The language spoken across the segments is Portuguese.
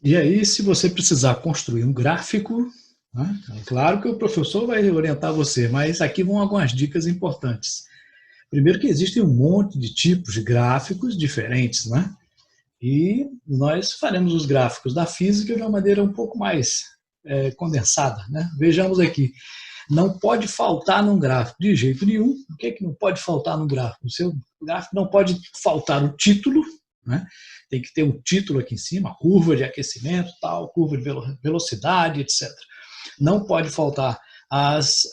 E aí, se você precisar construir um gráfico, né, é claro que o professor vai orientar você, mas aqui vão algumas dicas importantes. Primeiro que existem um monte de tipos de gráficos diferentes, né? E nós faremos os gráficos da física de uma maneira um pouco mais condensada, né? Vejamos aqui, não pode faltar num gráfico de jeito nenhum. O que é que não pode faltar num gráfico? O seu gráfico não pode faltar o título, né? Tem que ter um título aqui em cima, curva de aquecimento, tal, curva de velocidade, etc. Não pode faltar as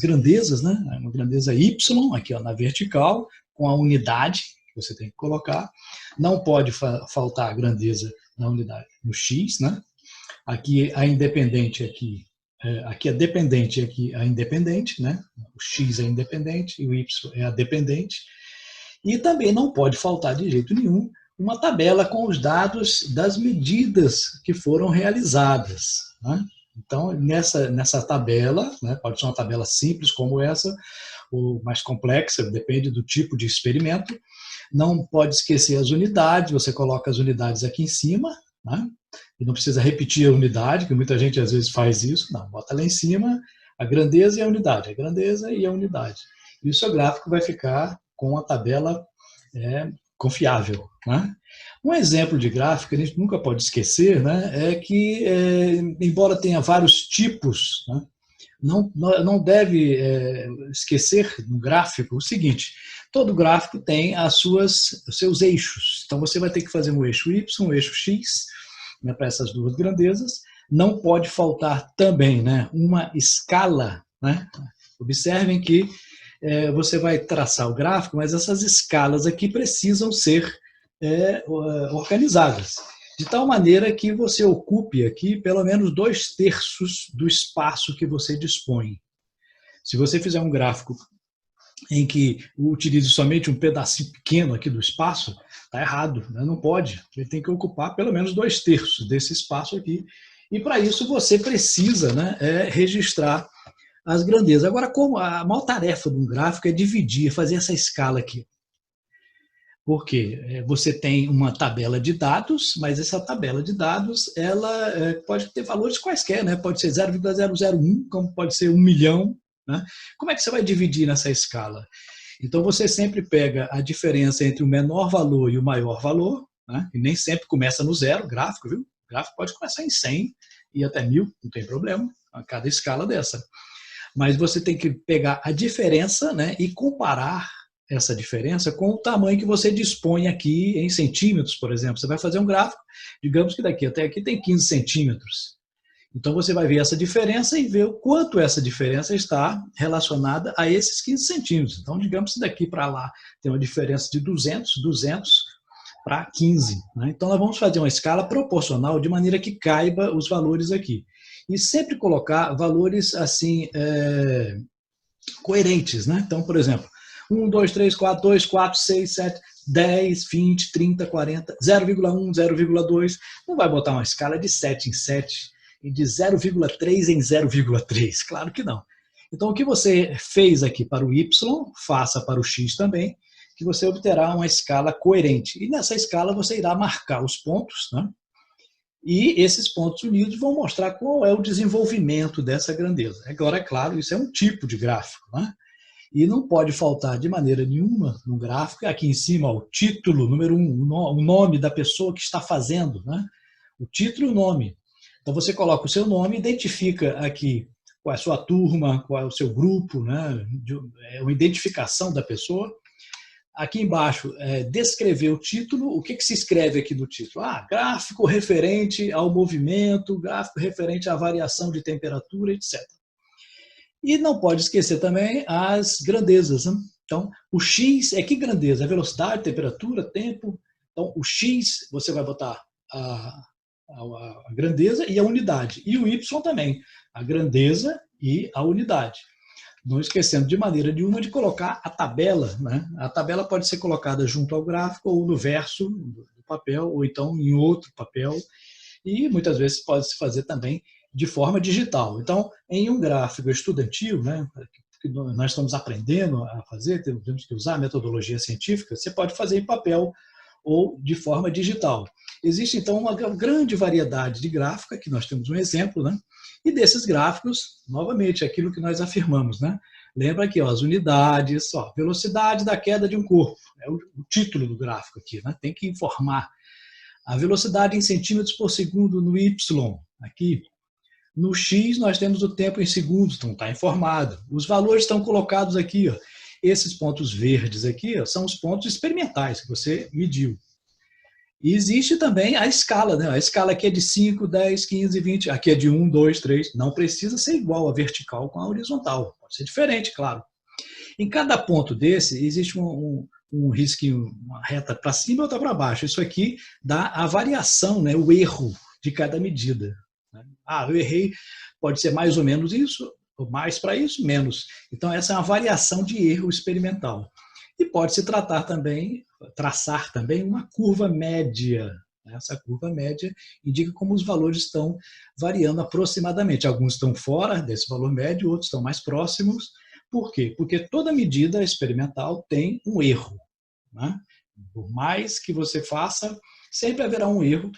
grandezas, né? Uma grandeza Y, aqui ó, na vertical, com a unidade que você tem que colocar. Não pode faltar a grandeza na unidade no X, né? Aqui a independente, aqui é dependente, aqui a independente, né? O X é independente e o Y é a dependente. E também não pode faltar de jeito nenhum uma tabela com os dados das medidas que foram realizadas, né? Então, nessa tabela, né, pode ser uma tabela simples como essa, ou mais complexa, depende do tipo de experimento. Não pode esquecer as unidades, você coloca as unidades aqui em cima, né? E não precisa repetir a unidade, que muita gente às vezes faz isso. Não, bota lá em cima a grandeza e a unidade, a grandeza e a unidade. E o seu gráfico vai ficar com a tabela confiável, né? Um exemplo de gráfico que a gente nunca pode esquecer, né, é que, embora tenha vários tipos, né, não deve esquecer no gráfico o seguinte: todo gráfico tem os seus eixos. Então você vai ter que fazer um eixo Y, um eixo X, né, para essas duas grandezas. Não pode faltar também, né, uma escala, né? Observem que você vai traçar o gráfico, mas essas escalas aqui precisam ser organizadas, de tal maneira que você ocupe aqui pelo menos 2/3 do espaço que você dispõe. Se você fizer um gráfico em que utilize somente um pedacinho pequeno aqui do espaço, está errado, né? Não pode. Ele tem que ocupar pelo menos 2/3 desse espaço aqui. E para isso você precisa, né, registrar as grandezas. Agora, como a maior tarefa de um gráfico é dividir, fazer essa escala aqui. Porque você tem uma tabela de dados, mas essa tabela de dados ela pode ter valores quaisquer, né? Pode ser 0,001, como pode ser 1.000.000. Né? Como é que você vai dividir nessa escala? Então você sempre pega a diferença entre o menor valor e o maior valor, né? E nem sempre começa no zero, gráfico, viu? O gráfico pode começar em 100 e até 1.000, não tem problema, a cada escala dessa. Mas você tem que pegar a diferença, né, e comparar essa diferença com o tamanho que você dispõe aqui em centímetros, por exemplo. Você vai fazer um gráfico, digamos que daqui até aqui tem 15 centímetros. Então você vai ver essa diferença e ver o quanto essa diferença está relacionada a esses 15 centímetros. Então, digamos que daqui para lá tem uma diferença de 200 para 15. Né? Então nós vamos fazer uma escala proporcional de maneira que caiba os valores aqui. E sempre colocar valores assim coerentes, né? Então, por exemplo, 1, 2, 3, 4, 2, 4, 6, 7, 10, 20, 30, 40, 0,1, 0,2. Não vai botar uma escala de 7 em 7 e de 0,3 em 0,3. Claro que não. Então, o que você fez aqui para o Y, faça para o X também, que você obterá uma escala coerente. E nessa escala você irá marcar os pontos, né? E esses pontos unidos vão mostrar qual é o desenvolvimento dessa grandeza. Agora, é claro, isso é um tipo de gráfico, né? E não pode faltar de maneira nenhuma no gráfico, aqui em cima, o título, número 1, o nome da pessoa que está fazendo, né? O título e o nome. Então você coloca o seu nome, identifica aqui qual é a sua turma, qual é o seu grupo, né? É uma identificação da pessoa. Aqui embaixo, descrever o título. O que se escreve aqui no título? Gráfico referente ao movimento, gráfico referente à variação de temperatura, etc. E não pode esquecer também as grandezas. Né? Então, o X é que grandeza? É velocidade, temperatura, tempo. Então, o X, você vai botar a grandeza e a unidade. E o Y também, a grandeza e a unidade. Não esquecendo de maneira nenhuma de colocar a tabela. Né? A tabela pode ser colocada junto ao gráfico ou no verso do papel, ou então em outro papel. E muitas vezes pode se fazer também de forma digital. Então, em um gráfico estudantil, né, que nós estamos aprendendo a fazer, temos que usar a metodologia científica, você pode fazer em papel ou de forma digital. Existe, então, uma grande variedade de gráfica, aqui nós temos um exemplo, né? E desses gráficos, novamente, aquilo que nós afirmamos, né? Lembra aqui, ó, as unidades, ó, velocidade da queda de um corpo, é o título do gráfico aqui, né? Tem que informar. A velocidade em centímetros por segundo no Y, aqui. No X, nós temos o tempo em segundos, então está informado. Os valores estão colocados aqui, ó. Esses pontos verdes aqui, ó, são os pontos experimentais que você mediu. E existe também a escala, né? A escala aqui é de 5, 10, 15, 20. Aqui é de 1, 2, 3. Não precisa ser igual a vertical com a horizontal. Pode ser diferente, claro. Em cada ponto desse, existe um risquinho, uma reta para cima e outra para baixo. Isso aqui dá a variação, né? O erro de cada medida. Ah, eu errei, pode ser mais ou menos isso, mais para isso, menos. Então, essa é uma variação de erro experimental. E pode se traçar também uma curva média. Essa curva média indica como os valores estão variando aproximadamente. Alguns estão fora desse valor médio, outros estão mais próximos. Por quê? Porque toda medida experimental tem um erro, né? Por mais que você faça, sempre haverá um erro,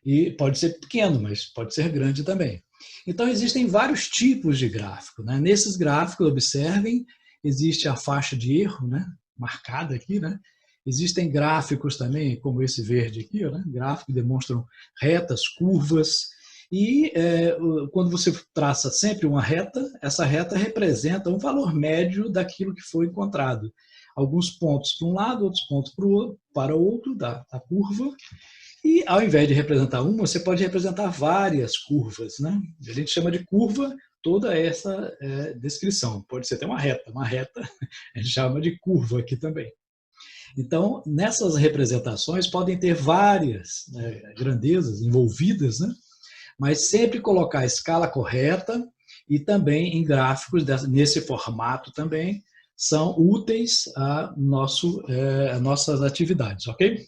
e pode ser pequeno, mas pode ser grande também. Então, existem vários tipos de gráfico, né? Nesses gráficos, observem, existe a faixa de erro, né? Marcada aqui, né? Existem gráficos também, como esse verde aqui, né? Gráficos que demonstram retas, curvas, e quando você traça sempre uma reta, essa reta representa um valor médio daquilo que foi encontrado. Alguns pontos para um lado, outros pontos para o outro da curva, e ao invés de representar uma, você pode representar várias curvas, né? A gente chama de curva toda essa descrição. Pode ser até uma reta a gente chama de curva aqui também. Então, nessas representações podem ter várias grandezas envolvidas, né? Mas sempre colocar a escala correta e também em gráficos nesse formato também são úteis a nossas atividades, ok?